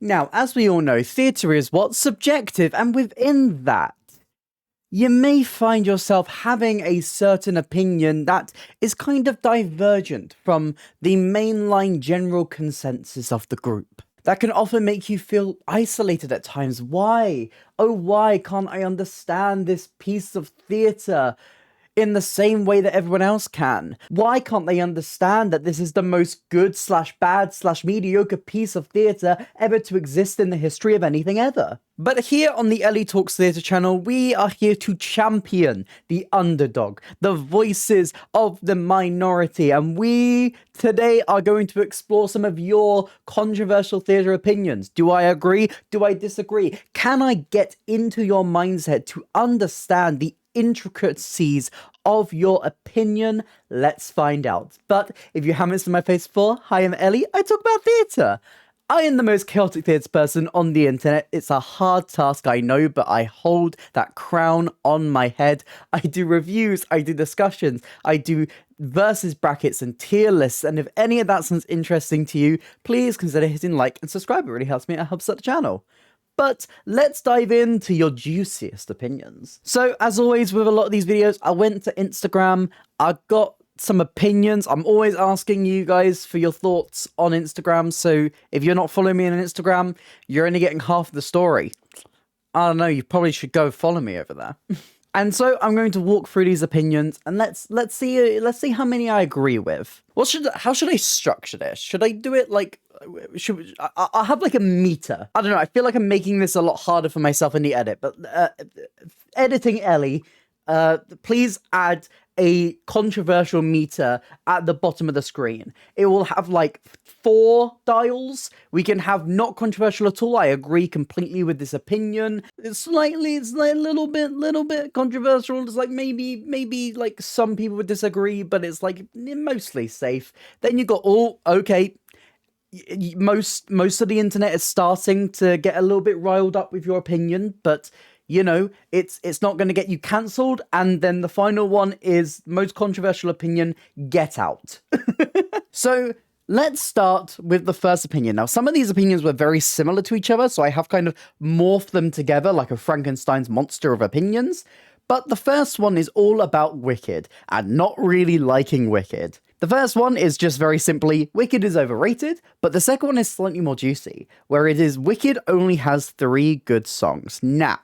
Now, as we all know, theatre is what's subjective, and within that, you may find yourself having a certain opinion that is kind of divergent from the mainline general consensus of the group. That can often make you feel isolated at times. Why? Oh, why can't I understand this piece of theatre in the same way that everyone else can? Why can't they understand that this is the most good / bad / mediocre piece of theatre ever to exist in the history of anything ever? But here on the Ellie Talks Theatre channel, we are here to champion the underdog, the voices of the minority, and we today are going to explore some of your controversial theatre opinions. Do I agree? Do I disagree? Can I get into your mindset to understand the intricacies of your opinion? Let's find out. But if you haven't seen my face before, hi, I'm Ellie. I talk about theatre. I am the most chaotic theatre person on the internet. It's a hard task, I know, but I hold that crown on my head. I do reviews, I do discussions, I do versus brackets and tier lists, and if any of that sounds interesting to you, please consider hitting like and subscribe. It really helps me, it helps out the channel. But let's dive into your juiciest opinions. So, as always with a lot of these videos, I went to Instagram, I got some opinions. I'm always asking you guys for your thoughts on Instagram, so if you're not following me on Instagram, you're only getting half the story. I don't know, you probably should go follow me over there. And so I'm going to walk through these opinions, and let's see how many I agree with. How should I structure this? Should I do it like, I'll have like a meter. I don't know, I feel like I'm making this a lot harder for myself in the edit, but editing Ellie, please add a controversial meter at the bottom of the screen. It will have like 4 dials. We can have not controversial at all. I agree completely with this opinion. It's like a little bit controversial. It's like maybe like some people would disagree, but it's like mostly safe. Then you got, oh, okay, most of the internet is starting to get a little bit riled up with your opinion, but you know, it's not going to get you cancelled. And then the final one is most controversial opinion, get out. So let's start with the first opinion. Now, some of these opinions were very similar to each other, so I have kind of morphed them together like a Frankenstein's monster of opinions. But the first one is all about Wicked and not really liking Wicked. The first one is just very simply, Wicked is overrated, but the second one is slightly more juicy, where it is Wicked only has 3 good songs. Now,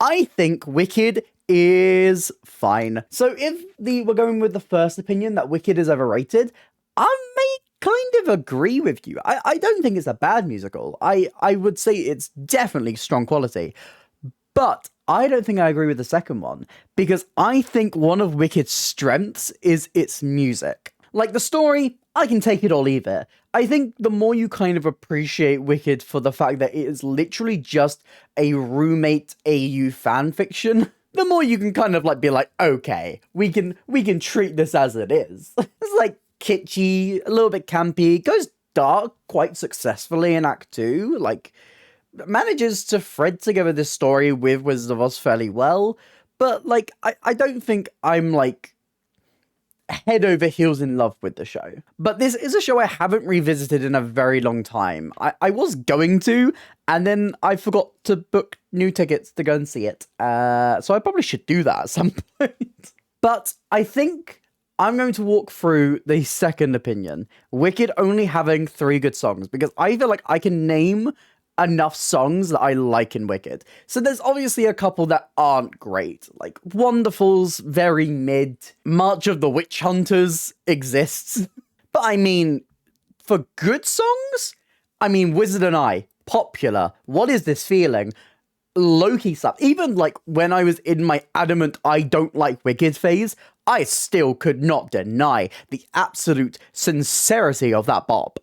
I think Wicked is fine. So if we're going with the first opinion that Wicked is overrated, I may kind of agree with you. I don't think it's a bad musical. I would say it's definitely strong quality. But I don't think I agree with the second one, because I think one of Wicked's strengths is its music. Like the story, I can take it or leave it. I think the more you kind of appreciate Wicked for the fact that it is literally just a roommate AU fanfiction, the more you can kind of like be like, okay, we can treat this as it is. It's like kitschy, a little bit campy, goes dark quite successfully in Act 2, like manages to thread together this story with Wizard of Oz fairly well, but like I don't think I'm like head over heels in love with the show. But this is a show I haven't revisited in a very long time. I was going to, and then I forgot to book new tickets to go and see it. So I probably should do that at some point. But I think I'm going to walk through the second opinion. Wicked only having 3 good songs, because I feel like I can name enough songs that I like in Wicked. So there's obviously a couple that aren't great, like Wonderful's very mid, March of the Witch Hunters exists. But I mean, for good songs, I mean, Wizard and I, popular, What Is This Feeling, low-key stuff. Even like when I was in my adamant I don't like Wicked phase, I still could not deny the absolute sincerity of that bop.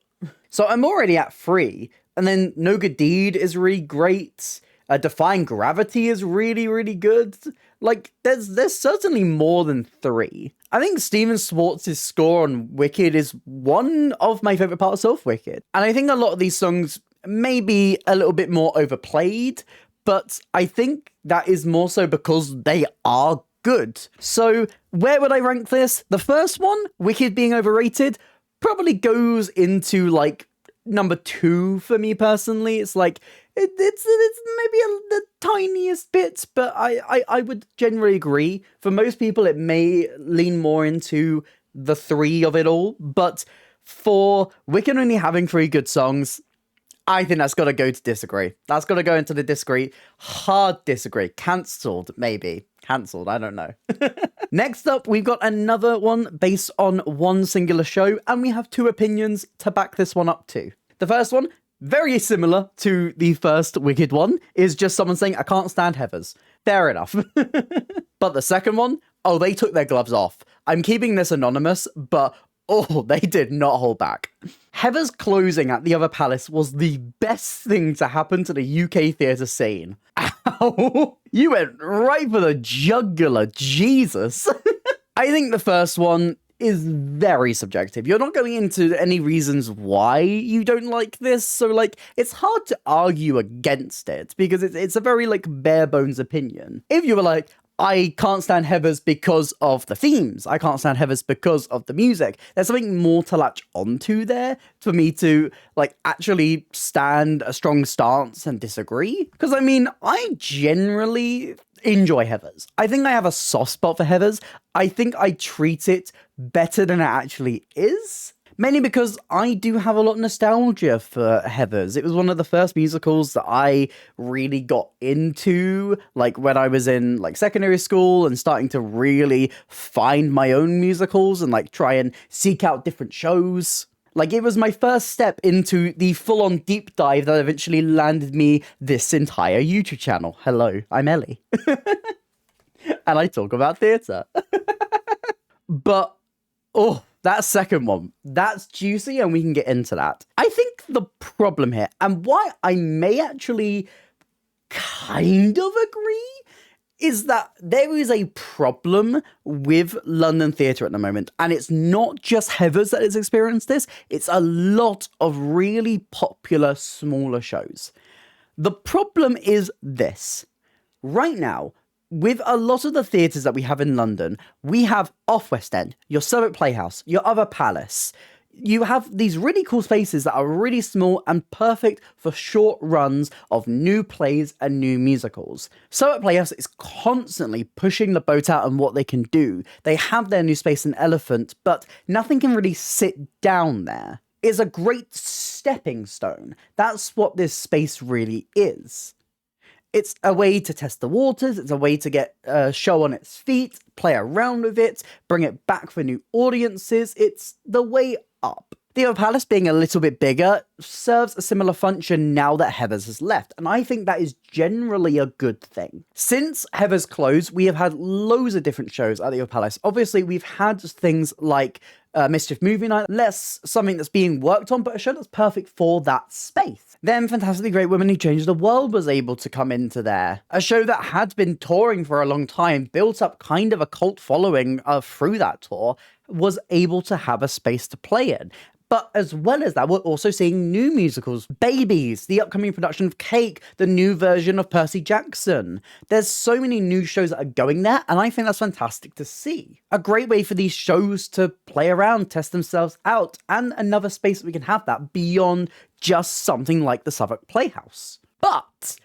So I'm already at 3. And then No Good Deed is really great. Defying Gravity is really, really good. Like, there's certainly more than 3. I think Steven Schwartz's score on Wicked is one of my favourite parts of Wicked. And I think a lot of these songs may be a little bit more overplayed, but I think that is more so because they are good. So, where would I rank this? The first one, Wicked being overrated, probably goes into, like, number 2 for me personally. It's like, it's maybe the tiniest bit, but I would generally agree. For most people, it may lean more into the 3 of it all, but for Wicked only having 3 good songs, I think that's got to go to disagree. That's got to go into the disagree. Hard disagree. Cancelled, maybe. Cancelled, I don't know. Next up, we've got another one based on one singular show, and we have 2 opinions to back this one up too. The first one, very similar to the first Wicked one, is just someone saying, I can't stand Heathers. Fair enough. But the second one, oh, they took their gloves off. I'm keeping this anonymous, but oh, they did not hold back. Heather's closing at the Other Palace was the best thing to happen to the UK theatre scene. Ow! You went right for the jugular, Jesus. I think the first one is very subjective. You're not going into any reasons why you don't like this, so like it's hard to argue against it because it's a very like bare bones opinion. If you were like, I can't stand Heathers because of the themes, I can't stand Heathers because of the music, there's something more to latch onto there for me to like actually stand a strong stance and disagree. Because I mean, I generally enjoy Heathers. I think I have a soft spot for Heathers. I think I treat it better than it actually is. Mainly because I do have a lot of nostalgia for Heathers. It was one of the first musicals that I really got into, like when I was in like secondary school and starting to really find my own musicals and like try and seek out different shows. Like it was my first step into the full-on deep dive that eventually landed me this entire YouTube channel. Hello, I'm Ellie. And I talk about theatre. But, oh, that second one, that's juicy and we can get into that. I think the problem here, and why I may actually kind of agree, is that there is a problem with London theatre at the moment. And it's not just Heathers that has experienced this, it's a lot of really popular smaller shows. The problem is this. Right now, with a lot of the theatres that we have in London, we have off West End, your Southwark Playhouse, your Other Palace. You have these really cool spaces that are really small and perfect for short runs of new plays and new musicals. Southwark Playhouse is constantly pushing the boat out on what they can do. They have their new space in Elephant, but nothing can really sit down there. It's a great stepping stone. That's what this space really is. It's a way to test the waters, it's a way to get a show on its feet, play around with it, bring it back for new audiences. It's the way up. The Other Palace being a little bit bigger serves a similar function now that Heathers has left, and I think that is generally a good thing. Since Heathers closed, we have had loads of different shows at the Other Palace. Obviously, we've had things like Mischief Movie Night, less something that's being worked on, but a show that's perfect for that space. Then Fantastically Great Women Who Changed the World was able to come into there. A show that had been touring for a long time, built up kind of a cult following through that tour, was able to have a space to play in. But as well as that, we're also seeing new musicals. Babies, the upcoming production of Cake, the new version of Percy Jackson. There's so many new shows that are going there, and I think that's fantastic to see. A great way for these shows to play around, test themselves out, and another space that we can have that beyond just something like the Southwark Playhouse. But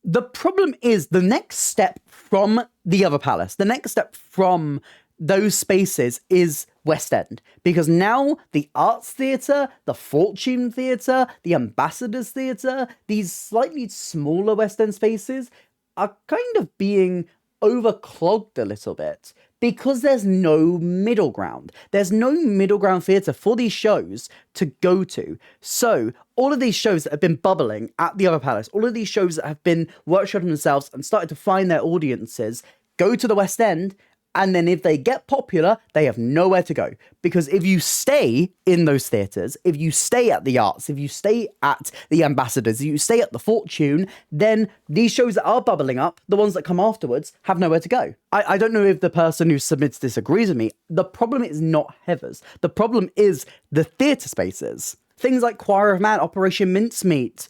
the problem is the next step from the Other Palace, the next step from those spaces is West End, because now the Arts Theatre, the Fortune Theatre, the Ambassadors Theatre, these slightly smaller West End spaces are kind of being overclogged a little bit because there's no middle ground. There's no middle ground theatre for these shows to go to. So all of these shows that have been bubbling at the Other Palace, all of these shows that have been workshopping themselves and started to find their audiences, go to the West End. And then if they get popular, they have nowhere to go. Because if you stay in those theatres, if you stay at the Arts, if you stay at the Ambassadors, if you stay at the Fortune, then these shows that are bubbling up, the ones that come afterwards, have nowhere to go. I don't know if the person who submits this agrees with me. The problem is not Heathers. The problem is the theatre spaces. Things like Choir of Man, Operation Mincemeat.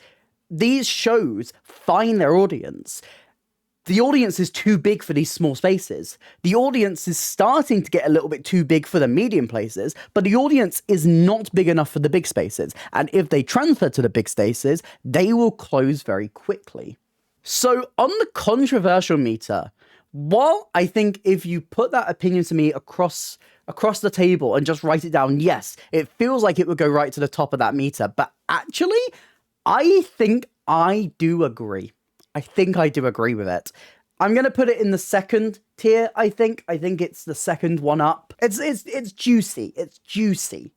These shows find their audience. the audience is too big for these small spaces. The audience is starting to get a little bit too big for the medium places, but the audience is not big enough for the big spaces. And if they transfer to the big spaces, they will close very quickly. So on the controversial meter, while I think if you put that opinion to me across the table and just write it down, yes, it feels like it would go right to the top of that meter. But actually, I think I do agree. I think I do agree with it. I'm going to put it in the second tier, I think. I think it's the second one up. It's juicy. It's juicy.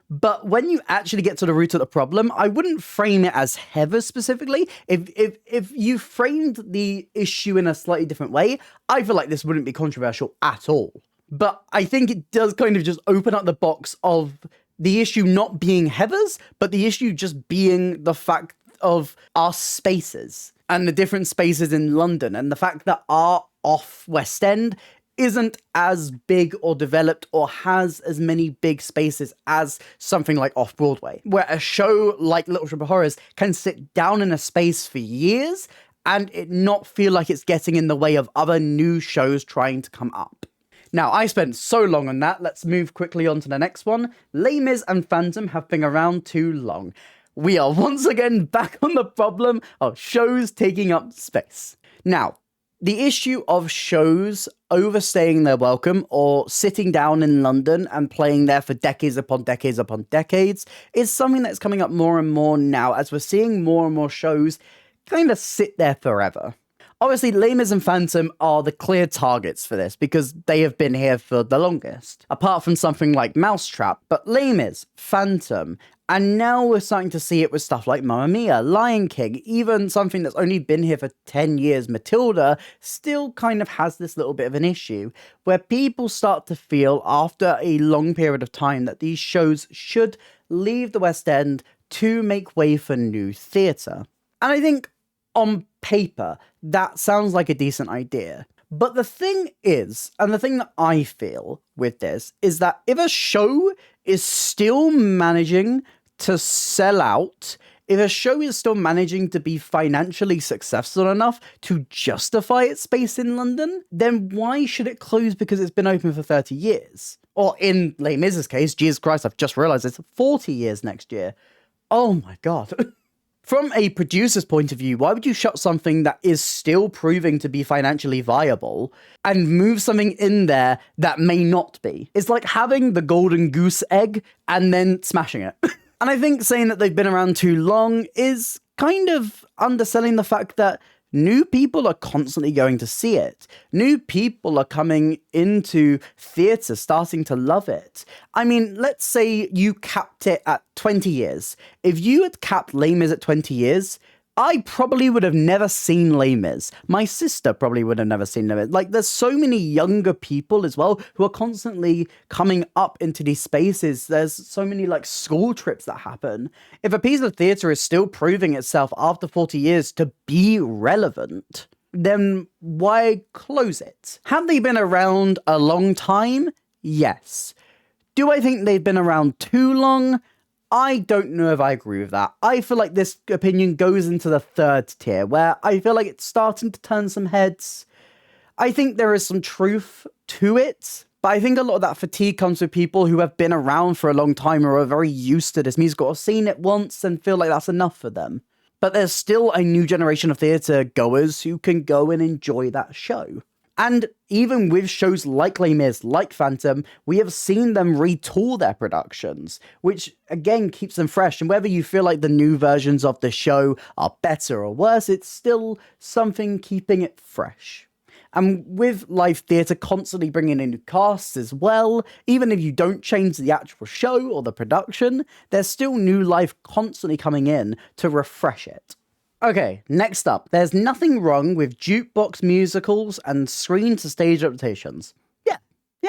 But when you actually get to the root of the problem, I wouldn't frame it as heather specifically. If you framed the issue in a slightly different way, I feel like this wouldn't be controversial at all. But I think it does kind of just open up the box of the issue not being heathers, but the issue just being the fact of our spaces and the different spaces in London, and the fact that our off West End isn't as big or developed or has as many big spaces as something like Off-Broadway, where a show like Little Shop of Horrors can sit down in a space for years and it not feel like it's getting in the way of other new shows trying to come up. Now, I spent so long on that, let's move quickly on to the next one. Les Mis and Phantom have been around too long. We are once again back on the problem of shows taking up space. Now, the issue of shows overstaying their welcome or sitting down in London and playing there for decades upon decades upon decades is something that's coming up more and more now as we're seeing more and more shows kind of sit there forever. Obviously, Les Mis and Phantom are the clear targets for this because they have been here for the longest, apart from something like Mousetrap. But Les Mis, Phantom, and now we're starting to see it with stuff like Mamma Mia, Lion King, even something that's only been here for 10 years, Matilda, still kind of has this little bit of an issue where people start to feel after a long period of time that these shows should leave the West End to make way for new theatre. And I think on paper, that sounds like a decent idea. But the thing is, and the thing that I feel with this, is that if a show is still managing to sell out, if a show is still managing to be financially successful enough to justify its space in London, then why should it close because it's been open for 30 years? Or in Les Mis' case, Jesus Christ, I've just realised it's 40 years next year. Oh my god. From a producer's point of view, why would you shut something that is still proving to be financially viable and move something in there that may not be? It's like having the golden goose egg and then smashing it. And I think saying that they've been around too long is kind of underselling the fact that new people are constantly going to see it. New people are coming into theatre, starting to love it. I mean, let's say you capped it at 20 years. If you had capped Les Mis at 20 years, I probably would have never seen Les Mis. My sister probably would have never seen Les Mis. Like, there's so many younger people as well who are constantly coming up into these spaces. There's so many, like, school trips that happen. If a piece of theatre is still proving itself after 40 years to be relevant, then why close it? Have they been around a long time? Yes. Do I think they've been around too long? I don't know if I agree with that. I feel like this opinion goes into the third tier, where I feel like it's starting to turn some heads. I think there is some truth to it, but I think a lot of that fatigue comes with people who have been around for a long time or are very used to this musical or seen it once and feel like that's enough for them. But there's still a new generation of theatre goers who can go and enjoy that show. And even with shows like Les Mis, like Phantom, we have seen them retool their productions, which again keeps them fresh. And whether you feel like the new versions of the show are better or worse, it's still something keeping it fresh. And with live theatre constantly bringing in new casts as well, even if you don't change the actual show or the production, there's still new life constantly coming in to refresh it. Okay, next up, there's nothing wrong with jukebox musicals and screen-to-stage adaptations. Yeah,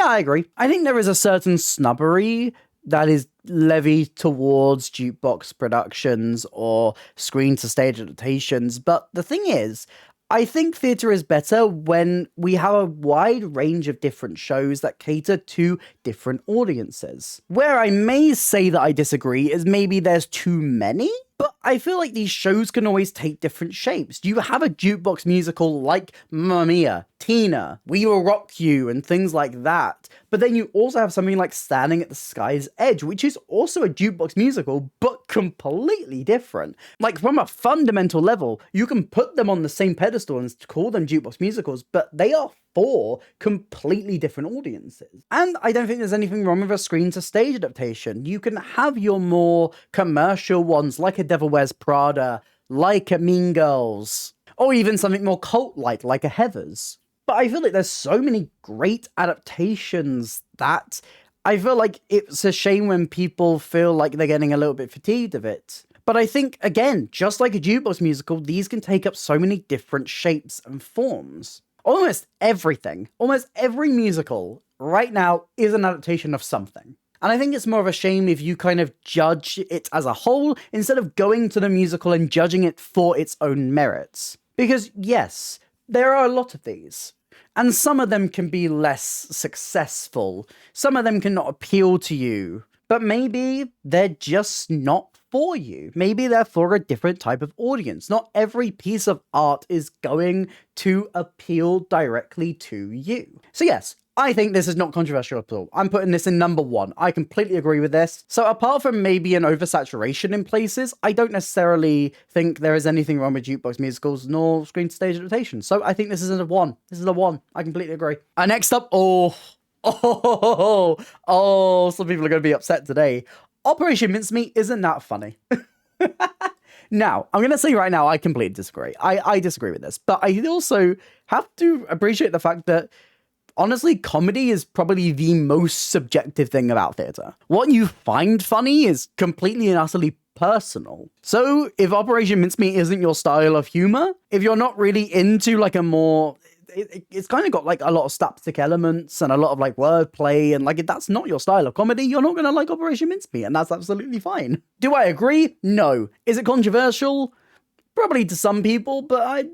I agree. I think there is a certain snobbery that is levied towards jukebox productions or screen-to-stage adaptations, but the thing is, I think theatre is better when we have a wide range of different shows that cater to different audiences. Where I may say that I disagree is maybe there's too many. But I feel like these shows can always take different shapes. You have a jukebox musical like Mamma Mia, Tina, We Will Rock You, and things like that. But then you also have something like Standing at the Sky's Edge, which is also a jukebox musical, but completely different. Like, from a fundamental level, you can put them on the same pedestal and call them jukebox musicals, but they are for completely different audiences. And I don't think there's anything wrong with a screen-to-stage adaptation. You can have your more commercial ones, like A Devil Wears Prada, like a Mean Girls, or even something more cult-like, like a Heathers. But I feel like there's so many great adaptations that I feel like it's a shame when people feel like they're getting a little bit fatigued of it. But I think, again, just like a jukebox musical, these can take up so many different shapes and forms. Almost everything, almost every musical right now is an adaptation of something. And I think it's more of a shame if you kind of judge it as a whole instead of going to the musical and judging it for its own merits. Because yes, there are a lot of these. And some of them can be less successful. Some of them cannot appeal to you. But maybe they're just not for you. Maybe they're for a different type of audience. Not every piece of art is going to appeal directly to you. So yes, I think this is not controversial at all. I'm putting this in number 1. I completely agree with this. So apart from maybe an oversaturation in places, I don't necessarily think there is anything wrong with jukebox musicals nor screen-to-stage adaptation. So I think this is a 1. This is a 1. I completely agree. Next up, some people are going to be upset today. Operation Mincemeat isn't that funny. Now, I'm going to say right now, I completely disagree. I disagree with this, but I also have to appreciate the fact that, honestly, comedy is probably the most subjective thing about theatre. What you find funny is completely and utterly personal. So if Operation Mincemeat isn't your style of humour, if you're not really into like a more... It's kind of got like a lot of slapstick elements and a lot of like wordplay, and like if that's not your style of comedy, you're not going to like Operation Mincemeat, and that's absolutely fine. Do I agree? No. Is it controversial? Probably to some people, but I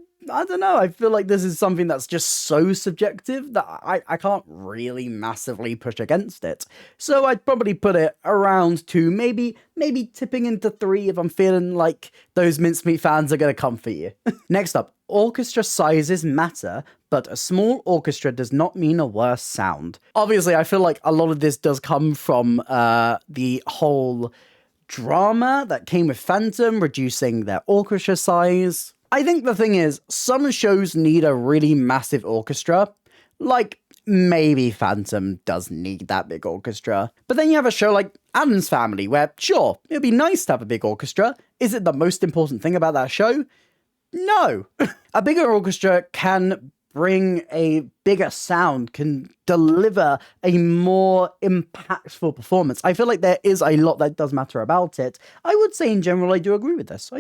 don't know. I feel like this is something that's just so subjective that I can't really massively push against it. So I'd probably put it around 2, maybe tipping into 3 if I'm feeling like those Mincemeat fans are going to come for you. Next up, orchestra sizes matter, but a small orchestra does not mean a worse sound. Obviously, I feel like a lot of this does come from the whole drama that came with Phantom, reducing their orchestra size. I think the thing is, some shows need a really massive orchestra. Like, maybe Phantom does need that big orchestra. But then you have a show like Addams Family, where, sure, it'd be nice to have a big orchestra. Is it the most important thing about that show? No. A bigger orchestra can bring a bigger sound, can deliver a more impactful performance. I feel like there is a lot that does matter about it. I would say in general, I do agree with this.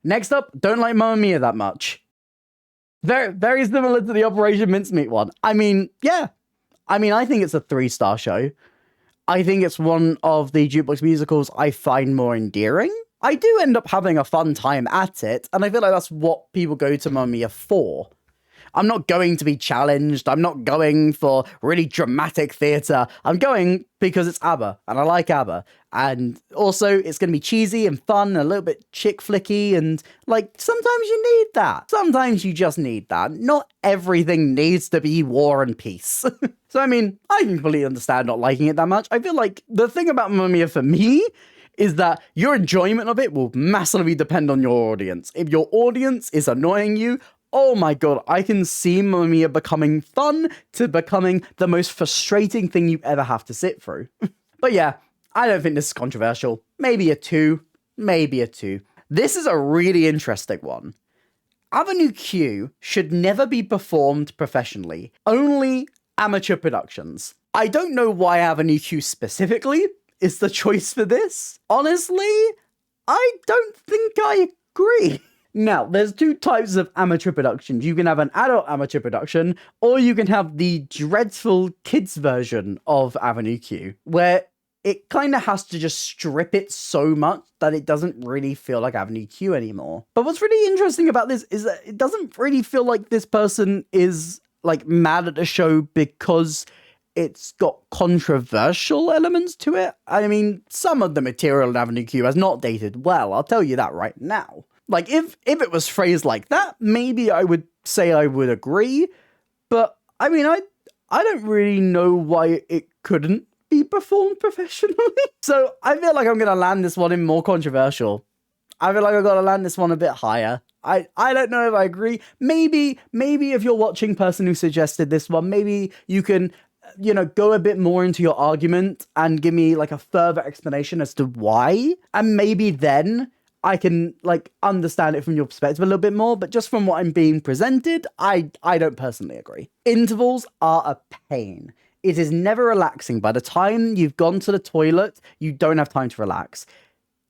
Next up, don't like Mamma Mia that much. Very, very similar to the Operation Mincemeat one. I mean, yeah. I think it's a 3-star show. I think it's one of the jukebox musicals I find more endearing. I do end up having a fun time at it, and I feel like that's what people go to Mamma Mia for. I'm not going to be challenged. I'm not going for really dramatic theatre. I'm going because it's ABBA, and I like ABBA. And also, it's going to be cheesy and fun and a little bit chick flicky, and, like, sometimes you need that. Sometimes you just need that. Not everything needs to be war and peace. So, I mean, I can completely understand not liking it that much. I feel like the thing about Mamma Mia for me is that your enjoyment of it will massively depend on your audience. If your audience is annoying you, oh my god, I can see Mamma Mia becoming fun to becoming the most frustrating thing you ever have to sit through. But yeah, I don't think this is controversial. Maybe a 2. This is a really interesting one. Avenue Q should never be performed professionally. Only amateur productions. I don't know why Avenue Q specifically is the choice for this. Honestly, I don't think I agree. Now, there's 2 types of amateur productions. You can have an adult amateur production, or you can have the dreadful kids version of Avenue Q, where it kind of has to just strip it so much that it doesn't really feel like Avenue Q anymore. But what's really interesting about this is that it doesn't really feel like this person is, like, mad at the show because it's got controversial elements to it. I mean, some of the material in Avenue Q has not dated well, I'll tell you that right now. Like, if it was phrased like that, maybe I would say I would agree, but I mean, I don't really know why it couldn't be performed professionally. So I feel like I'm going to land this one in more controversial. I feel like I've got to land this one a bit higher. I don't know if I agree. Maybe if you're watching person who suggested this one, maybe you can, go a bit more into your argument and give me like a further explanation as to why. And maybe then I can like understand it from your perspective a little bit more. But just from what I'm being presented, I don't personally agree. Intervals are a pain. It is never relaxing. By the time you've gone to the toilet, you don't have time to relax.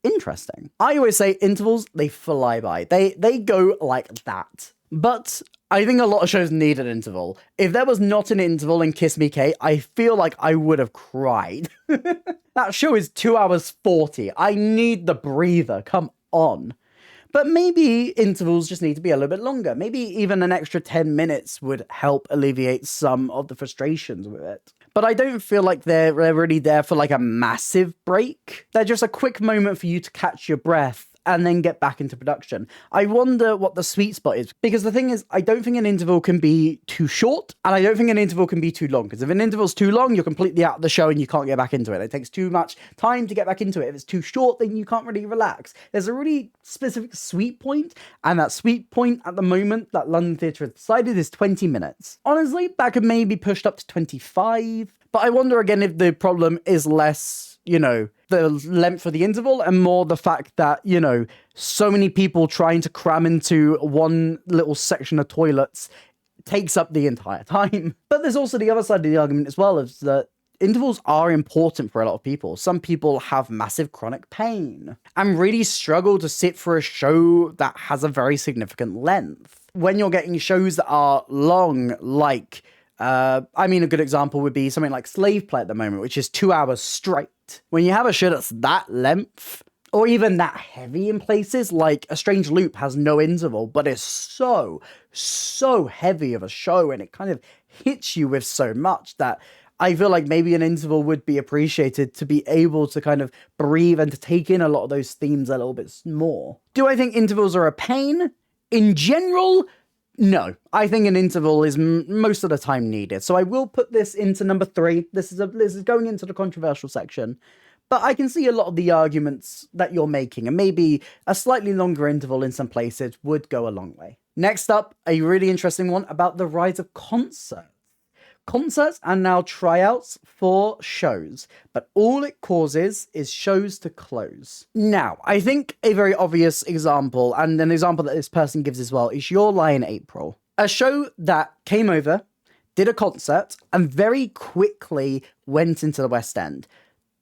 Interesting. I always say intervals, they fly by. They go like that. But I think a lot of shows need an interval. If there was not an interval in Kiss Me Kate, I feel like I would have cried. That show is 2 hours 40. I need the breather. Come on. But maybe intervals just need to be a little bit longer. Maybe even an extra 10 minutes would help alleviate some of the frustrations with it. But I don't feel like they're really there for like a massive break. They're just a quick moment for you to catch your breath and then get back into production. I wonder what the sweet spot is, because the thing is, I don't think an interval can be too short, and I don't think an interval can be too long, because if an interval's too long, you're completely out of the show and you can't get back into it. It takes too much time to get back into it. If it's too short, then you can't really relax. There's a really specific sweet point, and that sweet point at the moment that London Theatre has decided is 20 minutes. Honestly, that could maybe be pushed up to 25, but I wonder again if the problem is less, the length of the interval and more the fact that, so many people trying to cram into one little section of toilets takes up the entire time. But there's also the other side of the argument as well, is that intervals are important for a lot of people. Some people have massive chronic pain and really struggle to sit for a show that has a very significant length. When you're getting shows that are long, like, a good example would be something like Slave Play at the moment, which is 2 hours straight. When you have a show that's that length, or even that heavy in places, like A Strange Loop has no interval, but it's so heavy of a show, and it kind of hits you with so much that I feel like maybe an interval would be appreciated to be able to kind of breathe and to take in a lot of those themes a little bit more. Do I think intervals are a pain? In general, no. I think an interval is most of the time needed. So I will put this into number 3. This is going into the controversial section. But I can see a lot of the arguments that you're making, and maybe a slightly longer interval in some places would go a long way. Next up, a really interesting one about the rise of concerts. Concerts are now tryouts for shows, but all it causes is shows to close. Now, I think a very obvious example, and an example that this person gives as well, is Your Lie in April. A show that came over, did a concert, and very quickly went into the West End.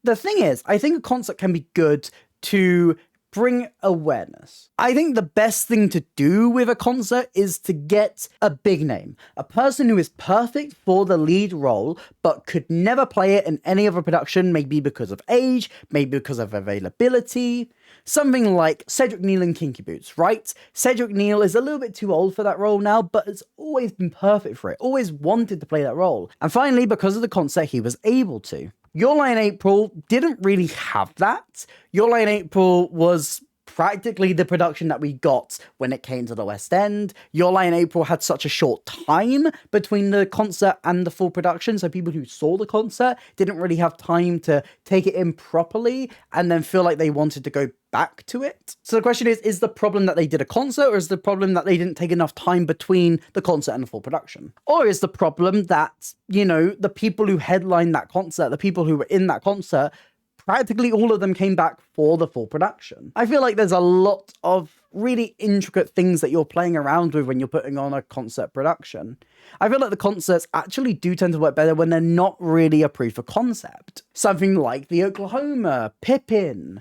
The thing is, I think a concert can be good to bring awareness. I think the best thing to do with a concert is to get a big name, a person who is perfect for the lead role, but could never play it in any other production, maybe because of age, maybe because of availability. Something like Cedric Neal in Kinky Boots, right? Cedric Neal is a little bit too old for that role now, but has always been perfect for it, always wanted to play that role. And finally, because of the concert, he was able to. Your Lie in April didn't really have that. Your Lie in April was practically the production that we got when it came to the West End. Your Lie in April had such a short time between the concert and the full production, so people who saw the concert didn't really have time to take it in properly and then feel like they wanted to go back to it. So the question is the problem that they did a concert, or is the problem that they didn't take enough time between the concert and the full production? Or is the problem that, the people who headlined that concert, the people who were in that concert, practically all of them came back for the full production? I feel like there's a lot of really intricate things that you're playing around with when you're putting on a concert production. I feel like the concerts actually do tend to work better when they're not really a proof of concept. Something like the Oklahoma, Pippin.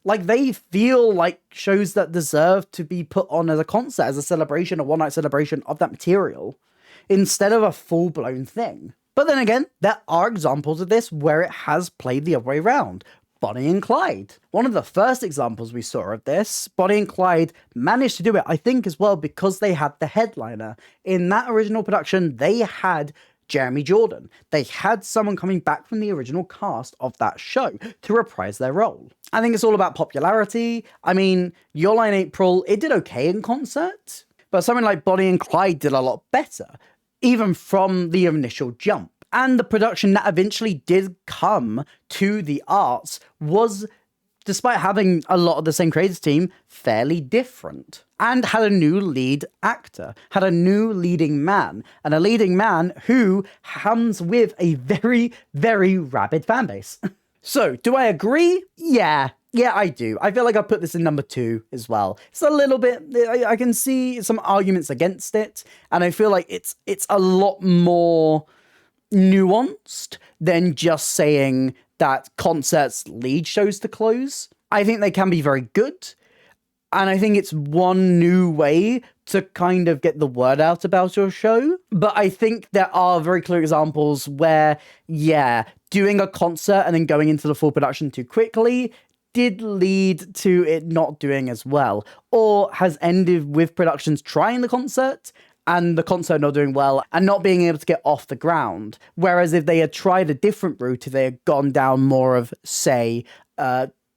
Like, they feel like shows that deserve to be put on as a concert, as a celebration, a one-night celebration of that material, instead of a full-blown thing. But then again, there are examples of this where it has played the other way around. Bonnie and Clyde. One of the first examples we saw of this, Bonnie and Clyde managed to do it, I think, as well, because they had the headliner. In that original production, they had Jeremy Jordan. They had someone coming back from the original cast of that show to reprise their role. I think it's all about popularity. I mean, Your Lie in April, it did okay in concert, but something like Bonnie and Clyde did a lot better, even from the initial jump. And the production that eventually did come to the arts was, despite having a lot of the same creative team, fairly different. And had a new lead actor, had a new leading man, and a leading man who comes with a very, very rabid fan base. So, do I agree? Yeah, I do. I feel like I put this in number 2 as well. It's a little bit, I can see some arguments against it, and I feel like it's a lot more nuanced than just saying that concerts lead shows to close. I think they can be very good, and I think it's one new way to kind of get the word out about your show. But I think there are very clear examples where, doing a concert and then going into the full production too quickly did lead to it not doing as well, or has ended with productions trying the concert and the concert not doing well and not being able to get off the ground. Whereas if they had tried a different route, if they had gone down more of, say,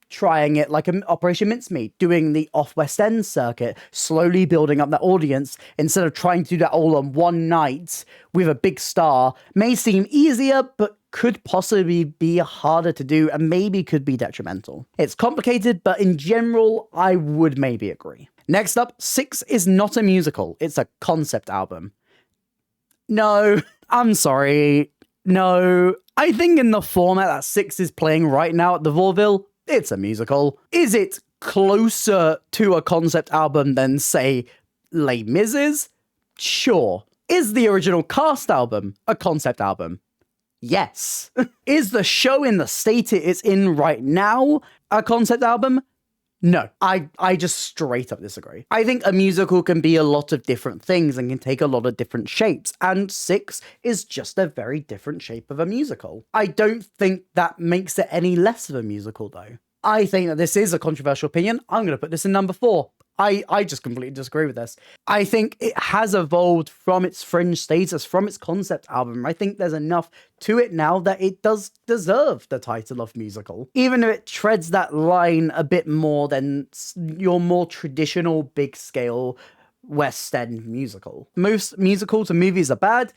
trying it like an Operation Mincemeat, doing the off-West End circuit, slowly building up that audience, instead of trying to do that all on one night with a big star, may seem easier, but could possibly be harder to do and maybe could be detrimental. It's complicated, but in general, I would maybe agree. Next up, 6 is not a musical. It's a concept album. No, I'm sorry. No, I think in the format that 6 is playing right now at the Vaudeville, it's a musical. Is it closer to a concept album than, say, Les Mis is? Sure. Is the original cast album a concept album? Yes. Is the show in the state it is in right now a concept album? No, I just straight up disagree. I think a musical can be a lot of different things and can take a lot of different shapes, and 6 is just a very different shape of a musical. I don't think that makes it any less of a musical, though. I think that this is a controversial opinion. I'm going to put this in number 4. I just completely disagree with this. I think it has evolved from its fringe status, from its concept album. I think there's enough to it now that it does deserve the title of musical, even if it treads that line a bit more than your more traditional big scale West End musical. Most musical to movies are bad.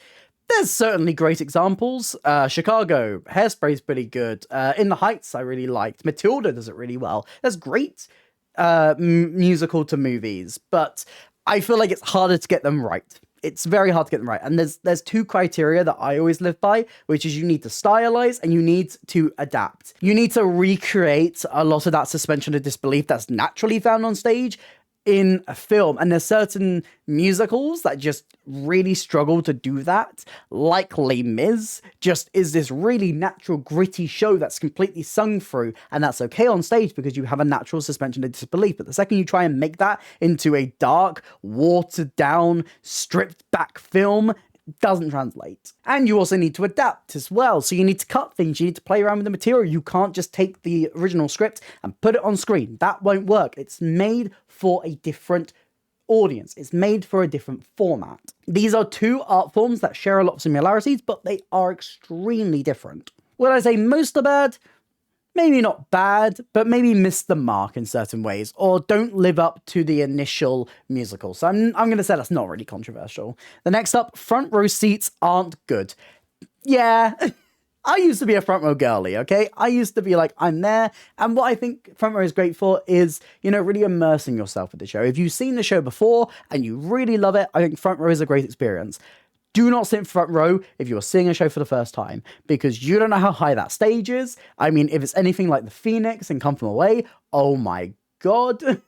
There's certainly great examples. Chicago, Hairspray's pretty good. In the Heights, I really liked. Matilda does it really well. There's great musical to movies, but I feel like it's harder to get them right. It's very hard to get them right. And there's 2 criteria that I always live by, which is you need to stylize and you need to adapt. You need to recreate a lot of that suspension of disbelief that's naturally found on stage in a film, and there's certain musicals that just really struggle to do that, like Les Mis just is this really natural gritty show that's completely sung through, and that's okay on stage because you have a natural suspension of disbelief. But the second you try and make that into a dark, watered down, stripped back film, doesn't translate. And you also need to adapt as well. So you need to cut things, you need to play around with the material. You can't just take the original script and put it on screen. That won't work. It's made for a different audience. It's made for a different format. These are 2 art forms that share a lot of similarities, but they are extremely different. Would I say most are bad? Maybe not bad, but maybe miss the mark in certain ways, or don't live up to the initial musical. So I'm going to say that's not really controversial. The next up, front row seats aren't good. Yeah, I used to be a front row girly, okay? I used to be like, I'm there. And what I think front row is great for is, really immersing yourself with the show. If you've seen the show before and you really love it, I think front row is a great experience. Do not sit in front row if you're seeing a show for the first time, because you don't know how high that stage is. I mean, if it's anything like the Phoenix and Come From Away, oh my God,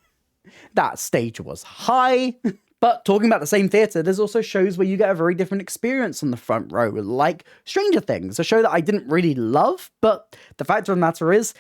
that stage was high. But talking about the same theatre, there's also shows where you get a very different experience on the front row, like Stranger Things, a show that I didn't really love, but the fact of the matter is,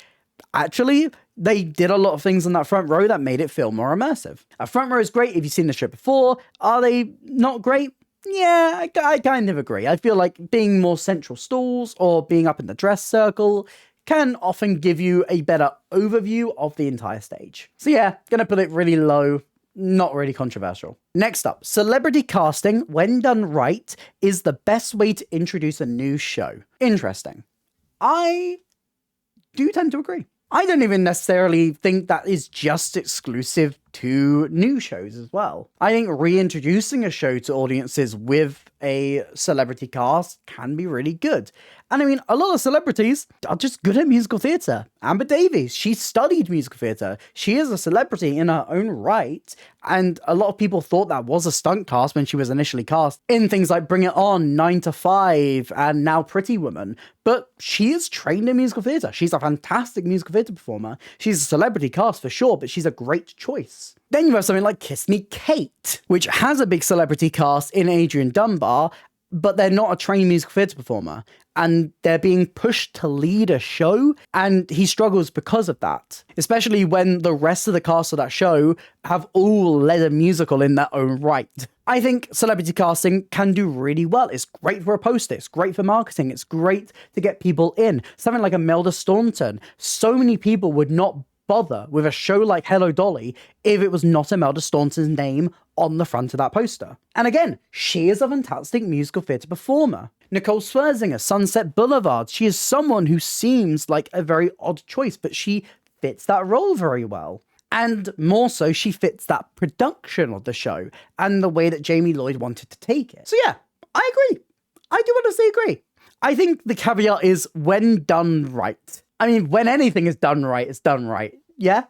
actually, they did a lot of things on that front row that made it feel more immersive. A front row is great if you've seen the show before. Are they not great? Yeah, I kind of agree. I feel like being more central stalls or being up in the dress circle can often give you a better overview of the entire stage. So yeah, gonna put it really low. not really controversial. Next up, celebrity casting, when done right, is the best way to introduce a new show. Interesting. I do tend to agree. I don't even necessarily think that is just exclusive to new shows as well. I think reintroducing a show to audiences with a celebrity cast can be really good. And I mean, a lot of celebrities are just good at musical theatre. Amber Davies, she studied musical theatre. She is a celebrity in her own right. And a lot of people thought that was a stunt cast when she was initially cast in things like Bring It On, 9 to 5, and now Pretty Woman. But she is trained in musical theatre. She's a fantastic musical theatre performer. She's a celebrity cast for sure, but she's a great choice. Then you have something like Kiss Me Kate, which has a big celebrity cast in Adrian Dunbar, but they're not a trained musical theatre performer. And they're being pushed to lead a show, and he struggles because of that. Especially when the rest of the cast of that show have all led a musical in their own right. I think celebrity casting can do really well. It's great for a poster, it's great for marketing, it's great to get people in. Something like Imelda Staunton. So many people would not bother with a show like Hello Dolly if it was not Imelda Staunton's name on the front of that poster. And again, she is a fantastic musical theatre performer. Nicole Scherzinger, Sunset Boulevard. She is someone who seems like a very odd choice, but she fits that role very well. And more so, she fits that production of the show and the way that Jamie Lloyd wanted to take it. So yeah, I agree. I do honestly agree. I think the caveat is when done right. I mean, when anything is done right, it's done right. Yeah?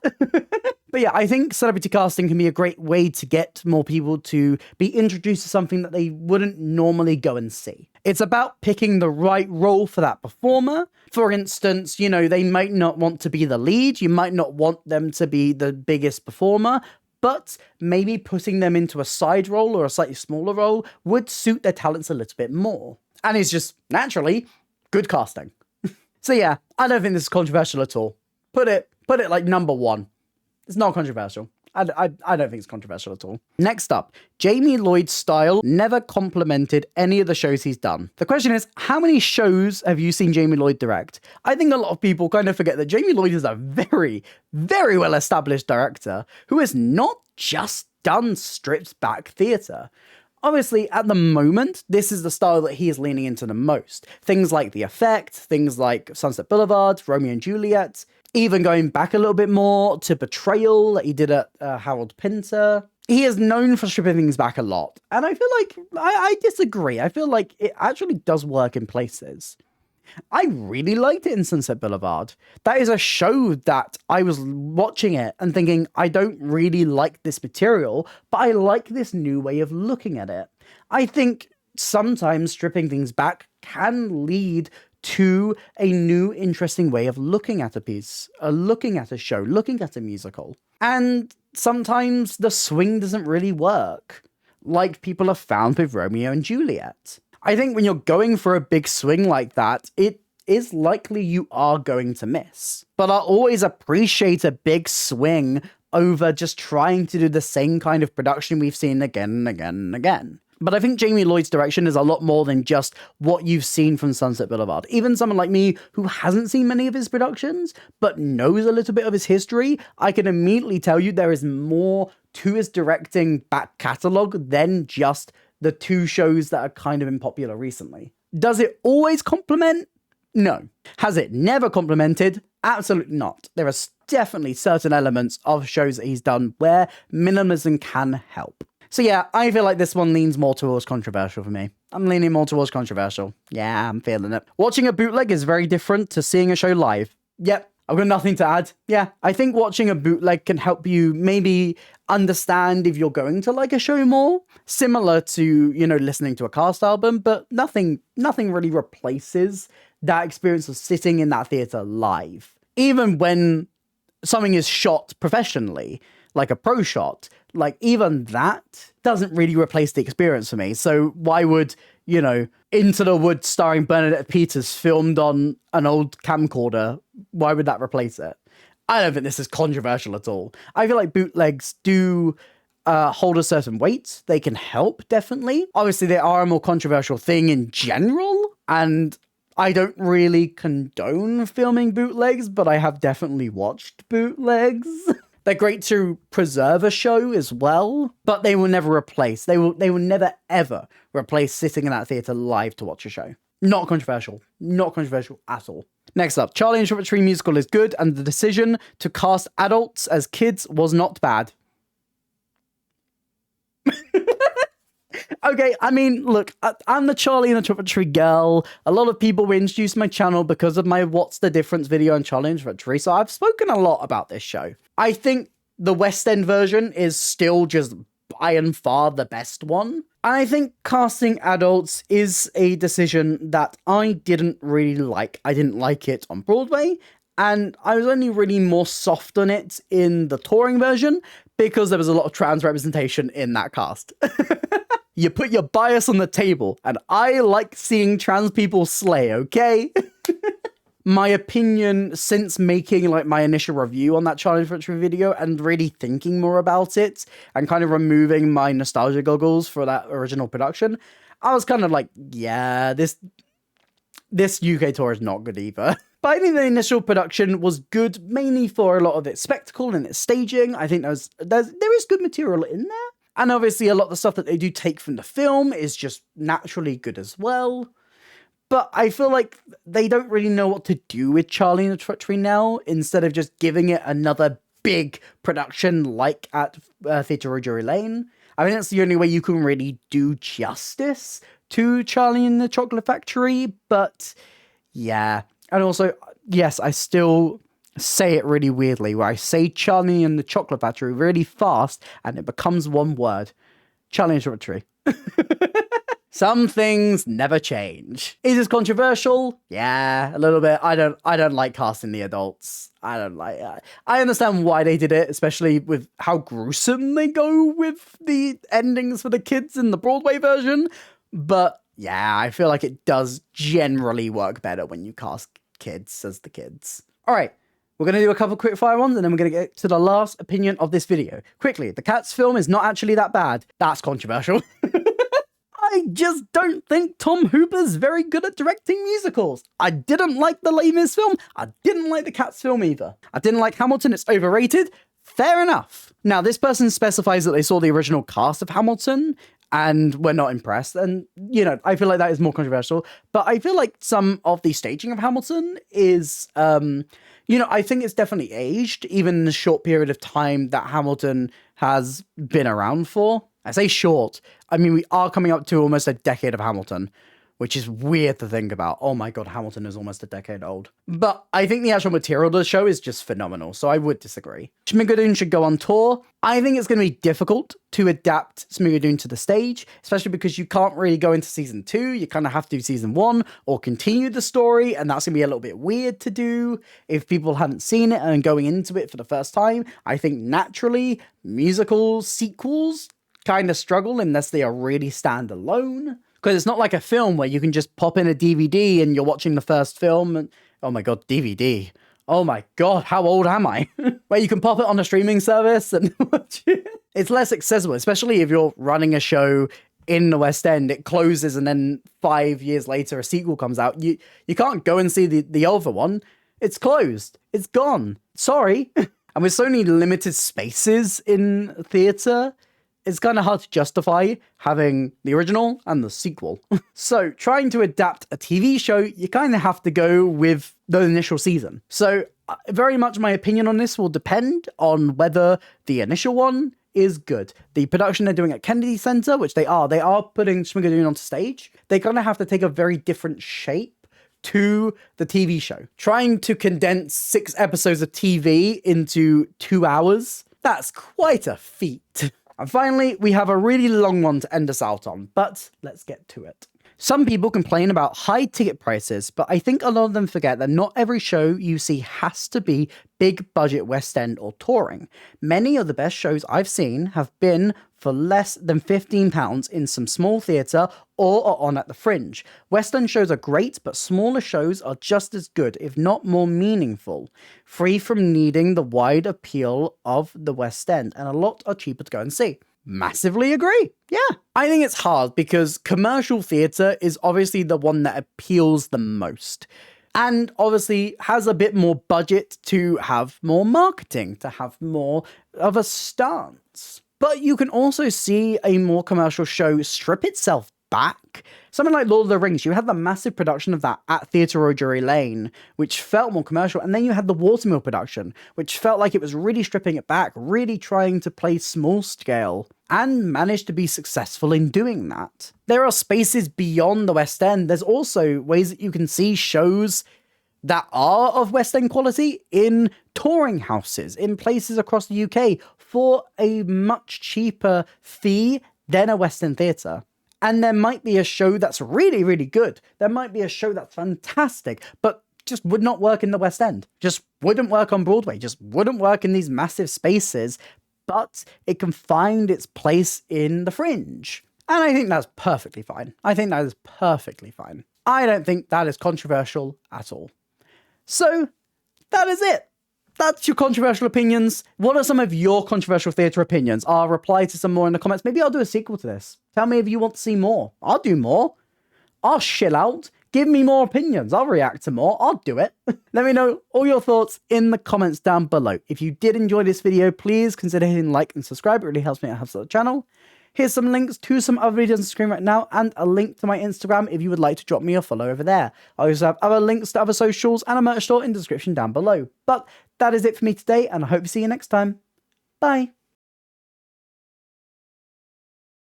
But yeah, I think celebrity casting can be a great way to get more people to be introduced to something that they wouldn't normally go and see. It's about picking the right role for that performer. For instance, you know, they might not want to be the lead. You might not want them to be the biggest performer, but maybe putting them into a side role or a slightly smaller role would suit their talents a little bit more. And it's just naturally good casting. So yeah, I don't think this is controversial at all. Put it like number one. It's not controversial. I don't think it's controversial at all. Next up, Jamie Lloyd's style never complemented any of the shows he's done. The question is, how many shows have you seen Jamie Lloyd direct? I think a lot of people kind of forget that Jamie Lloyd is a very, very well-established director who has not just done stripped back theatre. Obviously, at the moment, this is the style that he is leaning into the most. Things like The Effect, things like Sunset Boulevard, Romeo and Juliet, even going back a little bit more to Betrayal that he did at Harold Pinter. He is known for stripping things back a lot. And I feel like, I disagree. I feel like it actually does work in places. I really liked it in Sunset Boulevard. That is a show that I was watching it and thinking, I don't really like this material, but I like this new way of looking at it. I think sometimes stripping things back can lead to a new, interesting way of looking at a piece, looking at a show, looking at a musical. And sometimes the swing doesn't really work, like people have found with Romeo and Juliet. I think when you're going for a big swing like that, it is likely you are going to miss. But I'll always appreciate a big swing over just trying to do the same kind of production we've seen again and again and again. But I think Jamie Lloyd's direction is a lot more than just what you've seen from Sunset Boulevard. Even someone like me who hasn't seen many of his productions, but knows a little bit of his history, I can immediately tell you there is more to his directing back catalogue than just the two shows that are kind of been popular recently. Does it always complement? No. Has it never complemented? Absolutely not. There are definitely certain elements of shows that he's done where minimalism can help. So yeah, I feel like this one leans more towards controversial for me. I'm leaning more towards controversial. Yeah, I'm feeling it. Watching a bootleg is very different to seeing a show live. Yep, I've got nothing to add. Yeah, I think watching a bootleg can help you maybe understand if you're going to like a show more. Similar to, you know, listening to a cast album, but nothing really replaces that experience of sitting in that theatre live. Even when something is shot professionally, like a pro shot, like even that doesn't really replace the experience for me. So why would, you know, Into the Woods starring Bernadette Peters filmed on an old camcorder, why would that replace it? I don't think this is controversial at all. I feel like bootlegs do hold a certain weight. They can help, definitely. Obviously, they are a more controversial thing in general, and I don't really condone filming bootlegs, but I have definitely watched bootlegs. They're great to preserve a show as well, but they will never replace. They will never ever replace sitting in that theatre live to watch a show. Not controversial. Not controversial at all. Next up, Charlie and the Chocolate Factory musical is good, and the decision to cast adults as kids was not bad. Okay, I mean, look, I'm the Charlie and the Chocolate Factory girl. A lot of people were introduced to my channel because of my What's the Difference video on Charlie and the Chocolate Factory, so I've spoken a lot about this show. I think the West End version is still just by and far the best one. And I think casting adults is a decision that I didn't really like. I didn't like it on Broadway, and I was only really more soft on it in the touring version because there was a lot of trans representation in that cast. You put your bias on the table, and I like seeing trans people slay, okay? My opinion since making like my initial review on that Charlie Factory video and really thinking more about it and kind of removing my nostalgia goggles for that original production, I was kind of like, yeah, this UK tour is not good either. But I think the initial production was good, mainly for a lot of its spectacle and its staging. I think there is good material in there. And obviously a lot of the stuff that they do take from the film is just naturally good as well. But I feel like they don't really know what to do with Charlie and the Chocolate Factory now, instead of just giving it another big production like at Theatre Drury Lane. I mean, that's the only way you can really do justice to Charlie and the Chocolate Factory. But yeah. And also, yes, I still say it really weirdly, where I say Charlie and the Chocolate Factory really fast and it becomes one word. Charlie and the Chocolate Factory. Some things never change. Is this controversial? Yeah, a little bit. I don't like casting the adults. I don't like it. I understand why they did it, especially with how gruesome they go with the endings for the kids in the Broadway version. But yeah, I feel like it does generally work better when you cast kids as the kids. All right. We're going to do a couple quick fire ones, and then we're going to get to the last opinion of this video. Quickly, the Cats film is not actually that bad. That's controversial. I just don't think Tom Hooper's very good at directing musicals. I didn't like the Les Mis film. I didn't like the Cats film either. I didn't like Hamilton. It's overrated. Fair enough. Now, this person specifies that they saw the original cast of Hamilton and were not impressed. And, you know, I feel like that is more controversial. But I feel like some of the staging of Hamilton is, you know, I think it's definitely aged, even in the short period of time that Hamilton has been around for. I say short. I mean, we are coming up to almost a decade of Hamilton, which is weird to think about. Oh my god, Hamilton is almost a decade old. But I think the actual material of the show is just phenomenal, so I would disagree. Schmigadoon should go on tour. I think it's going to be difficult to adapt Schmigadoon to the stage, especially because you can't really go into season 2. You kind of have to do season 1 or continue the story, and that's going to be a little bit weird to do if people haven't seen it and going into it for the first time. I think naturally, musical sequels kind of struggle unless they are really standalone. Because it's not like a film where you can just pop in a DVD and you're watching the first film and, oh my god, DVD. Oh my god, how old am I? Where you can pop it on a streaming service and watch it. It's less accessible, especially if you're running a show in the West End. It closes and then 5 years later a sequel comes out. You can't go and see the older one. It's closed. It's gone. Sorry. And with so many limited spaces in theatre, it's kind of hard to justify having the original and the sequel. So trying to adapt a TV show, you kind of have to go with the initial season. So very much my opinion on this will depend on whether the initial one is good. The production they're doing at Kennedy Center, which they are putting Schmigadoon onto stage. They're going to have to take a very different shape to the TV show. Trying to condense 6 episodes of TV into 2 hours, that's quite a feat. And finally, we have a really long one to end us out on, but let's get to it. Some people complain about high ticket prices, but I think a lot of them forget that not every show you see has to be big budget West End or touring. Many of the best shows I've seen have been for less than £15 in some small theatre or are on at the Fringe. West End shows are great, but smaller shows are just as good, if not more meaningful, free from needing the wide appeal of the West End, and a lot are cheaper to go and see. Massively agree. Yeah. I think it's hard because commercial theatre is obviously the one that appeals the most. and obviously has a bit more budget to have more marketing, to have more of a stance. But you can also see a more commercial show strip itself back. Something like Lord of the Rings, you had the massive production of that at Theatre Row Drury Lane, which felt more commercial, and then you had the Watermill production, which felt like it was really stripping it back, really trying to play small scale, and managed to be successful in doing that. There are spaces beyond the West End. There's also ways that you can see shows that are of West End quality in touring houses, in places across the UK, for a much cheaper fee than a West End theatre. And there might be a show that's really, really good. There might be a show that's fantastic, but just would not work in the West End. Just wouldn't work on Broadway. Just wouldn't work in these massive spaces. But it can find its place in the Fringe. And I think that's perfectly fine. I think that is perfectly fine. I don't think that is controversial at all. So that is it. That's your controversial opinions. What are some of your controversial theatre opinions? I'll reply to some more in the comments. Maybe I'll do a sequel to this. Tell me if you want to see more. I'll do more. I'll chill out. Give me more opinions. I'll react to more. I'll do it. Let me know all your thoughts in the comments down below. If you did enjoy this video, please consider hitting like and subscribe. It really helps me out the channel. Here's some links to some other videos on the screen right now and a link to my Instagram if you would like to drop me a follow over there. I also have other links to other socials and a merch store in the description down below. But that is it for me today, and I hope to see you next time. Bye.